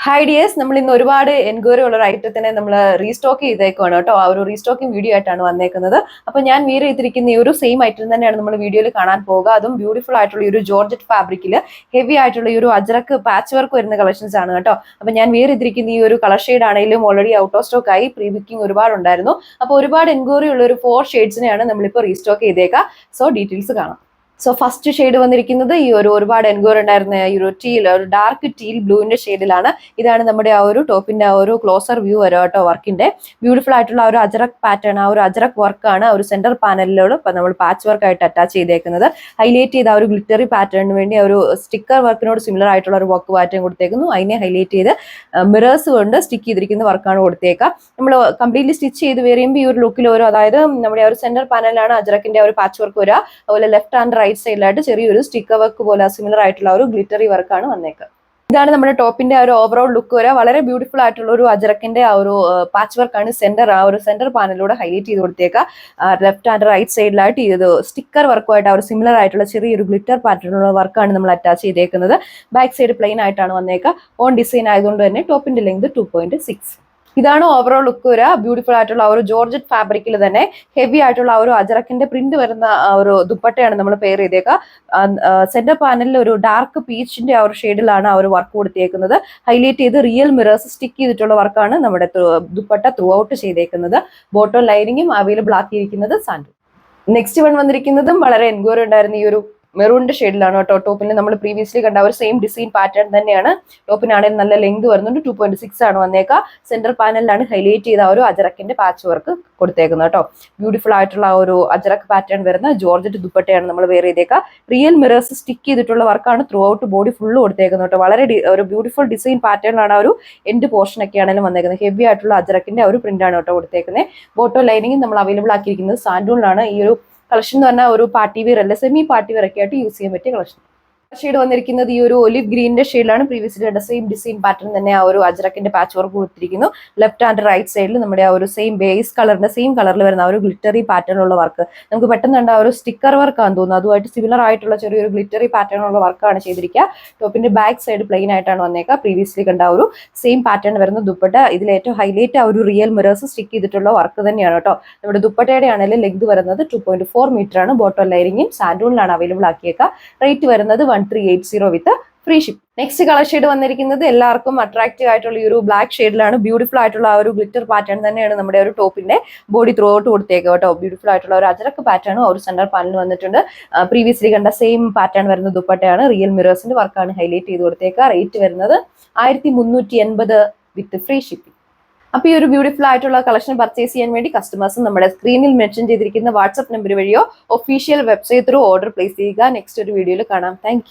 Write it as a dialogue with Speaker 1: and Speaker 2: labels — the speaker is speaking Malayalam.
Speaker 1: ഹായ് ഡിയേഴ്സ്, നമ്മൾ ഇന്ന് ഒരുപാട് എൻക്വയറി ഉള്ള ഒരു ഐറ്റത്തിനെ നമ്മൾ റീസ്റ്റോക്ക് ചെയ്തേക്കുവാണ് കേട്ടോ. ആ ഒരു റീസ്റ്റോക്കിംഗ് വീഡിയോ ആയിട്ടാണ് വന്നേക്കുന്നത്. അപ്പോൾ ഞാൻ വീർ ചെയ്തിരിക്കുന്ന ഈ ഒരു സെയിം ഐറ്റം തന്നെയാണ് നമ്മൾ വീഡിയോയിൽ കാണാൻ പോകുക. അതും ബ്യൂട്ടിഫുൾ ആയിട്ടുള്ള ഈ ഒരു ജോർജറ്റ് ഫാബ്രിക്കിൽ ഹെവി ആയിട്ടുള്ള ഈ ഒരു അജ്രക്ക് പാച്ച് വർക്ക് വരുന്ന കളക്ഷൻസ് ആണ് കേട്ടോ. അപ്പോൾ ഞാൻ വീർ ചെയ്തിരിക്കുന്ന ഈ ഒരു കളർ ഷെയ്ഡ് ആണെങ്കിലും ഓൾറെഡി ഔട്ട് ഓഫ് സ്റ്റോക്ക് ആയി, പ്രീ ബുക്കിംഗ് ഒരുപാടുണ്ടായിരുന്നു. അപ്പോൾ ഒരുപാട് എൻക്വയറി ഉള്ള ഒരു 4 ഷെയ്ഡ്സിനെയാണ് നമ്മളിപ്പോൾ റീസ്റ്റോക്ക് ചെയ്തേക്കുക. സോ ഡീറ്റെയിൽസ് കാണാം. സോ ഫസ്റ്റ് ഷെയ്ഡ് വന്നിരിക്കുന്നത് ഈ ഒരുപാട് എൻക്വയറി ഉണ്ടായിരുന്ന ഈ ഒരു ടീൽ, ഒരു ഡാർക്ക് ടീൽ ബ്ലൂവിന്റെ ഷെയ്ഡിലാണ്. ഇതാണ് നമ്മുടെ ആ ഒരു ടോപ്പിന്റെ ആ ഒരു ക്ലോസർ വ്യൂ വരും കേട്ടോ. വർക്കിന്റെ ബ്യൂട്ടിഫുൾ ആയിട്ടുള്ള ആ ഒരു അജറക് പാറ്റേൺ, ആ ഒരു അജറക് വർക്കാണ് ഒരു സെന്റർ പാനലിലോട് നമ്മൾ പാച്ച് വർക്ക് ആയിട്ട് അറ്റാച്ച് ചെയ്തേക്കുന്നത്. ഹൈലൈറ്റ് ചെയ്ത ആ ഒരു ഗ്ലിറ്ററി പാറ്റേണിന് വേണ്ടി ഒരു സ്റ്റിക്കർ വർക്കിനോട് സിമിലർ ആയിട്ടുള്ള ഒരു വർക്ക് പാറ്റേൺ കൊടുത്തേക്കുന്നു. അതിനെ ഹൈലൈറ്റ് ചെയ്ത് മിറേഴ്സ് കൊണ്ട് സ്റ്റിക്ക് ചെയ്തിരിക്കുന്ന വർക്കാണ് കൊടുത്തേക്കുക. നമ്മൾ കംപ്ലീറ്റ്ലി സ്റ്റിച്ച് ചെയ്ത് വരുമ്പോൾ ഈ ഒരു ലുക്കിൽ വരും. അതായത് നമ്മുടെ ആ ഒരു സെന്റർ പാനലാണ് അജറക്കിന്റെ ഒരു പാച്ച് വർക്ക് വരിക. അതുപോലെ ലെഫ്റ്റ് ആൻഡ് റൈറ്റ് സൈഡിലായിട്ട് ചെറിയൊരു സ്റ്റിക്കർ വർക്ക് പോലെ സിമിലർ ആയിട്ടുള്ള ഒരു ഗ്ലിറ്ററി വർക്കാണ് വന്നേക്കുക. ഇതാണ് നമ്മുടെ ടോപ്പിന്റെ ആ ഒരു ഓവറോൾ ലുക്ക് വരെ. വളരെ ബ്യൂട്ടിഫുൾ ആയിട്ടുള്ള ഒരു അജറക്കിന്റെ ആ ഒരു പാച്ച് വർക്കാണ് ആ ഒരു സെന്റർ പാനലിലൂടെ ഹൈലൈറ്റ് ചെയ്ത് കൊടുത്തേക്കുക. ലെഫ്റ്റ് ആൻഡ് റൈറ്റ് സൈഡിലായിട്ട് ഇത് സ്റ്റിക്കർ വർക്കുമായിട്ട് ആ ഒരു സിമിലർ ആയിട്ടുള്ള ചെറിയൊരു ഗ്ലിറ്റർ പാറ്റേണുള്ള വർക്കാണ് നമ്മൾ അറ്റാച്ച് ചെയ്തേക്കുന്നത്. ബാക്ക് സൈഡ് പ്ലെയിൻ ആയിട്ടാണ് വന്നേക്കുക. ഓൺ ഡിസൈൻ ആയതുകൊണ്ട് തന്നെ ടോപ്പിന്റെ ലെങ്ത് 2.6. ഇതാണ് ഓവറോൾ ലുക്ക് വരിക. ബ്യൂട്ടിഫുൾ ആയിട്ടുള്ള ആ ഒരു ജോർജറ്റ് ഫാബ്രിക്കിൽ തന്നെ ഹെവി ആയിട്ടുള്ള ആ ഒരു അജറക്കിന്റെ പ്രിന്റ് വരുന്ന ഒരു ദുപ്പട്ടയാണ് നമ്മൾ പെയർ ചെയ്തേക്കുക. സെന്റർ പാനലിൽ ഒരു ഡാർക്ക് പീച്ചിന്റെ ആ ഒരു ഷെയ്ഡിലാണ് ആ ഒരു വർക്ക് കൊടുത്തേക്കുന്നത്. ഹൈലൈറ്റ് ചെയ്ത് റിയൽ മിറേഴ്സ് സ്റ്റിക്ക് ചെയ്തിട്ടുള്ള വർക്കാണ് നമ്മുടെ ദുപ്പട്ട ത്രൂ ഔട്ട് ചെയ്തേക്കുന്നത്. ബോട്ടം ലൈനിങ്ങും അവൈലബിൾ ആക്കിയിരിക്കുന്നത് സാൻഡൂൺ. നെക്സ്റ്റ് വൺ വന്നിരിക്കുന്നതും വളരെ എൻക്വയറി ഉണ്ടായിരുന്ന ഈ ഒരു മെറൂണിന്റെ ഷെയ്ഡിലാണ് കേട്ടോ. ടോപ്പിന് നമ്മൾ പ്രീവിയസ്ലി കണ്ട ഒരു സെയിം ഡിസൈൻ പാറ്റേൺ തന്നെയാണ്. ടോപ്പിനാണെങ്കിൽ നല്ല ലെങ്ത് വരുന്നുണ്ട്. 2.6 ആണ് വന്നേക്കുക. സെന്റർ പാനലിലാണ് ഹൈലൈറ്റ് ചെയ്ത ഒരു അജറക്കിന്റെ പാച്ച് വർക്ക് കൊടുത്തേക്കുന്നത് കേട്ടോ. ബ്യൂട്ടിഫുൾ ആയിട്ടുള്ള ഒരു അജറക്ക് പാറ്റേൺ വരുന്ന ജോർജറ്റ് ദുപ്പട്ടയാണ് നമ്മൾ വെയർ ചെയ്തേക്കുക. റിയൽ മിറേഴ്സ് സ്റ്റിക്ക് ചെയ്തിട്ടുള്ള വർക്കാണ് ത്രൂ ഔട്ട് ബോഡി ഫുള്ള് കൊടുത്തേക്കുന്നത് കേട്ടോ. വളരെ ഒരു ബ്യൂട്ടിഫുൾ ഡിസൈൻ പാറ്റേണിലാണ് ആ ഒരു എൻഡ് പോർഷൻ ഒക്കെ ആണെങ്കിലും വന്നേക്കുന്നത്. ഹെവി ആയിട്ടുള്ള അജറക്കിന്റെ ഒരു പ്രിന്റ് ആണ് കേട്ടോ കൊടുത്തേക്കുന്നത്. ബോട്ടോ ലൈനിങ് നമ്മൾ അവൈലബിൾ ആക്കിയിരിക്കുന്നത് സാൻഡൂണിലാണ്. ഈ ഒരു കളക്ഷൻ എന്ന് പറഞ്ഞാൽ ഒരു പാർട്ടി വെയർ അല്ല, സെമി പാർട്ടി വെയർ ഒക്കെ ആയിട്ട് യൂസ് ചെയ്യാൻ പറ്റിയ കളക്ഷൻ. ഷെയ്ഡ് വന്നിരിക്കുന്നത് ഈ ഒരു ഒലിവ് ഗ്രീനിന്റെ ഷെയ്ഡിലാണ്. പ്രീവിയസ്ലി കണ്ട സെയിം ഡിസൈൻ പാറ്റേൺ തന്നെ ആ ഒരു അജറക്കിന്റെ പാച്ച് വർക്ക് കൊടുത്തിരിക്കുന്നു. ലെഫ്റ്റ് ആൻഡ് റൈറ്റ് സൈഡിൽ നമ്മുടെ ആ ഒരു സെയിം ബേസ് കളറിന്റെ സെയിം കളറിൽ വരുന്ന ആ ഒരു ഗ്ലിറ്ററി പാറ്റേൺ ഉള്ള വർക്ക് നമുക്ക് പെട്ടെന്ന് കണ്ട ആ ഒരു സ്റ്റിക്കർ വർക്കാന്ന് തോന്നുന്നു. അതുമായിട്ട് സിമിലർ ആയിട്ടുള്ള ചെറിയൊരു ഗ്ലിറ്ററി പാറ്റേൺ ഉള്ള വർക്കാണ് ചെയ്തിരിക്കുക. ടോപ്പിന്റെ ബാക്ക് സൈഡ് പ്ലെയിൻ ആയിട്ടാണ് വന്നേക്കുക. പ്രീവിയസ്ലി കണ്ട ആ ഒരു സെയിം പാറ്റേൺ വരുന്ന ദുപ്പട്ട. ഇതിൽ ഏറ്റവും ഹൈലൈറ്റ് ആ ഒരു റിയൽ മിറേഴ്സ് സ്റ്റിക്ക് ചെയ്തിട്ടുള്ള വർക്ക് തന്നെയാണ് കേട്ടോ. നമ്മുടെ ദുപ്പട്ടയുടെ ആണെങ്കിൽ ലെങ്ത് വരുന്നത് 2.4 മീറ്റർ ആണ്. ബോട്ടം ലൈനിങ്ങും സാൻഡൂണിലാണ് അവൈലബിൾ ആക്കിയേക്കുക. റേറ്റ് വരുന്നത് 1380 വിത്ത് free ship. Next colour shade വന്നിരിക്കുന്നത് എല്ലാവർക്കും അട്രാക്റ്റീവ് ആയിട്ടുള്ള ഈ ഒരു ബ്ലാക്ക് ഷെയ്ഡിലാണ്. ബ്യൂട്ടിഫുൾ ആയിട്ടുള്ള ആ ഒരു ഗ്ലിറ്റർ പാറ്റേൺ തന്നെയാണ് നമ്മുടെ ഒരു ടോപ്പിന്റെ ബോഡി ത്രൂ ഔട്ട് കൊടുത്തേക്കുക കേട്ടോ. ബ്യൂട്ടിഫുൾ ആയിട്ടുള്ള ഒരു അജറക്ക് പാറ്റേണും ഒരു സെന്റർ പാനൽ വന്നിട്ടുണ്ട്. പ്രീവിയസ്ലി കണ്ട സെയിം പാറ്റേൺ വരുന്ന ദുപ്പട്ടയാണ്. റിയൽ മിറേഴ്സിന്റെ വർക്കാണ് ഹൈലൈറ്റ് ചെയ്ത് കൊടുത്തേക്കുക. റേറ്റ് വരുന്നത് 1380 വിത്ത് ഫ്രീ ഷിപ്പിംഗ്. അപ്പോൾ ഈ ഒരു ബ്യൂട്ടിഫുൾ ആയിട്ടുള്ള കളക്ഷൻ പർച്ചേസ് ചെയ്യാൻ വേണ്ടി കസ്റ്റമേഴ്സ് നമ്മുടെ സ്ക്രീനിൽ മെൻഷൻ ചെയ്തിരിക്കുന്ന വാട്സ്ആപ്പ് നമ്പർ വഴിയോ official website through order place ചെയ്യുക. നെക്സ്റ്റ് ഒരു വീഡിയോയിൽ കാണാം. താങ്ക്